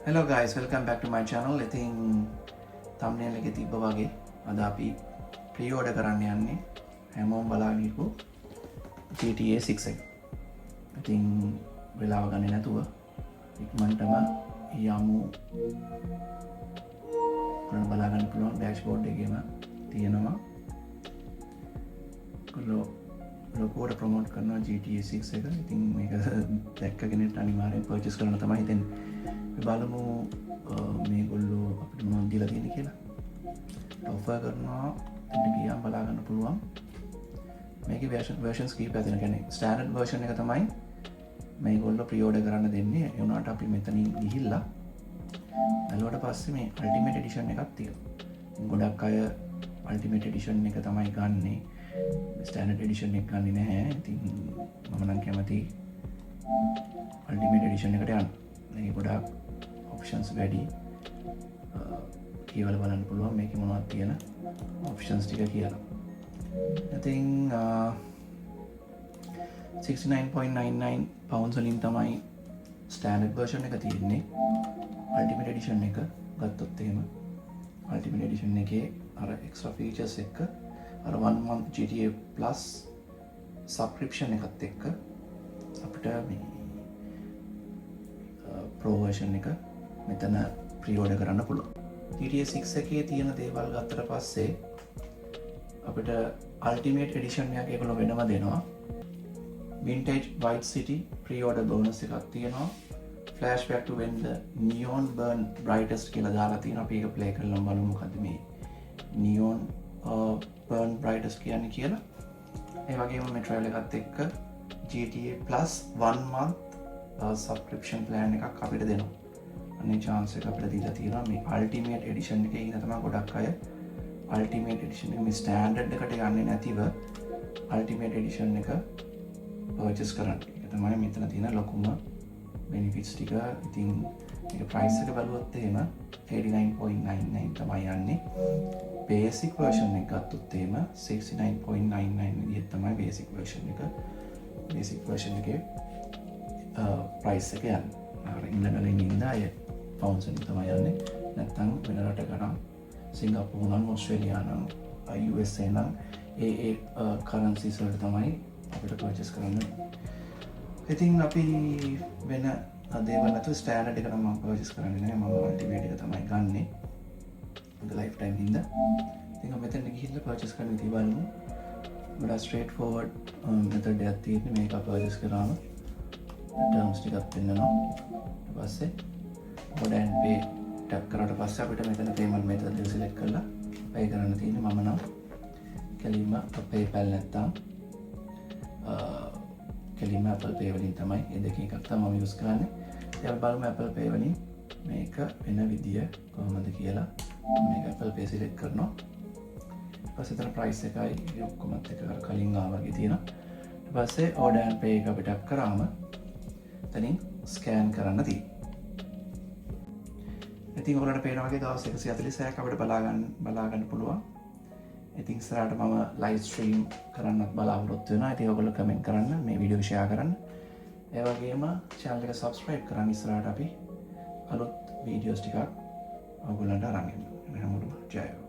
Hello guys, welcome back to my channel. ඉතින් thumbnail එකේ තිබ්බ වගේ අද අපි pre-order කරන්න යන්නේ හැමෝම බලාගෙන හිටපු GTA 6 එක. ඉතින් වෙලාව ගන්නේ නැතුව ඉක්මනටම යමු. ඔයාලා බලා ගන්න පුළුවන් dashboard එකේම තියෙනවා. ලොකුවට ප්‍රොමෝට් කරනවා GTA 6 එක. ඉතින් මේක දැක්ක කෙනෙක්ට අනිවාර්යෙන් පර්චේස් කරන්න තමයි හිතෙන්නේ. බලමු මේගොල්ලෝ අපිට මොනවද දීලා තියෙන්නේ කියලා. ඔෆර් කරනවා එන්න ගියාම බලා ගන්න පුළුවන්. මේකේ versions කීපයක් තියෙනවා. කියන්නේ ස්ටෑන්ඩඩ් version එක තමයි මේගොල්ලෝ pre-order කරන්න දෙන්නේ. ඒ වුණාට අපි මෙතනින් ගිහිල්ලා බැලුවට පස්සේ මේ ultimate edition එකක් තියෙනවා. ගොඩක් අය ultimate edition එක තමයි ගන්නෙ. ස්ටෑන්ඩඩ් edition එක ගන්නේ නැහැ. ඉතින් මම නම් කැමති ultimate edition එකට යන්න. මේක ගොඩක් options වැඩි. කියවලා බලන්න පුළුවන් මේකේ මොනවද තියෙන options ටික කියලා. ඉතින් 69.99 pounds වලින් තමයි standard version එක තියෙන්නේ. ultimate edition එක ගත්තොත් එහෙම ultimate edition එකේ අර extra features එක අර 1 month GTA plus subscription එකත් එක්ක අපිට මේ Pro version එක මෙතන pre-order කරන්න පුළුවන්. GTA 6 එකේ තියෙන දේවල් ගත්තට පස්සේ අපිට Ultimate Edition එකක් ඒගොල්ලෝ වෙනම දෙනවා. Vintage Vice City pre-order bonus එකක් තියෙනවා. Flashback to when the neon burn brightest කියලා දාලා තියෙනවා. අපි ඒක play කරලා බලමු මොකද්ද මේ neon burn brightest කියන්නේ කියලා. ඒ වගේම මේ trial එකත් එක්ක GTA Plus 1 month subscription plan එකක් අපිට දෙනවා. අනේ chance එක අපිට දීලා තියෙනවා මේ ultimate edition එකේ ඉන්න තමයි ගොඩක් අය ultimate edition එක මේ standard එකට යන්නේ නැතිව ultimate edition එක purchase කරන්නේ. ඒක තමයි මෙතන තියෙන ලොකුම benefits ටික. ඉතින් මේක price එක බලුවොත් එහෙම 89.99 තමයි යන්නේ. basic version එක ගත්තොත් එහෙම 69.99 විදිහට තමයි basic version එක. basic version එකේ price එක යන්නේ. අර ඉංග්‍රීසි වලින් ඉඳලා අය pounds වලින් තමයි යන්නේ. නැත්නම් වෙන රටක නම් සිංගප්පූරු නම් ඕස්ට්‍රේලියා නම් USA නම් ඒ currencies වලට තමයි අපිට purchase කරන්න. ඉතින් අපි වෙන දේවල් නැතුව standard එක නම් මම purchase කරන්නේ නැහැ. මම ultimate එක තමයි ගන්නෙ. the lifetime හින්දා. ඉතින් අපි මෙතන ගිහිල්ලා purchase කරන්න ඉතින් බලමු. ගොඩක් straight forward method එකක් තියෙන්නේ මේක purchase කරාම. terms ටිකක් දෙන්නවා. ඊට පස්සේ order and pay ටැප් කරාට පස්සේ අපිට මෙතන payment method එක select කරලා pay කරන්න තියෙන්නේ. මම නම් කෙලින්ම PayPal නැත්තම් කෙලින්ම Apple Pay වලින් තමයි මේ දෙකෙන් එකක් තමයි මම use කරන්නේ. ඉතින් අපි බලමු Apple Pay වලින් මේක වෙන විදිය කොහොමද කියලා. මේක Apple Pay select කරනවා. ඊට පස්සේ තර price එකයි ඔක්කොමත් එක කලින් ආවගේ තියෙනවා. ඊට පස්සේ order and pay එක අපිට ටැප් කරාම එතනින් ස්කෑන් කරන්න තියෙනවා. ඉතින් ඔයාලට පේනවා වගේ දවස් 146ක් අපිට බලා ගන්න පුළුවන්. ඉතින් ඉස්සරහට මම live stream කරන්නත් බලාපොරොත්තු වෙනවා. ඉතින් ඔයගොල්ලෝ comment කරන්න, මේ වීඩියෝ share කරන්න. ඒ වගේම channel එක subscribe කරන්න. ඉස්සරහට අපි අලුත් videos ටිකක් ඔයගොල්ලන්ට අරන් එන්න. හැමෝටම ජය වේවා.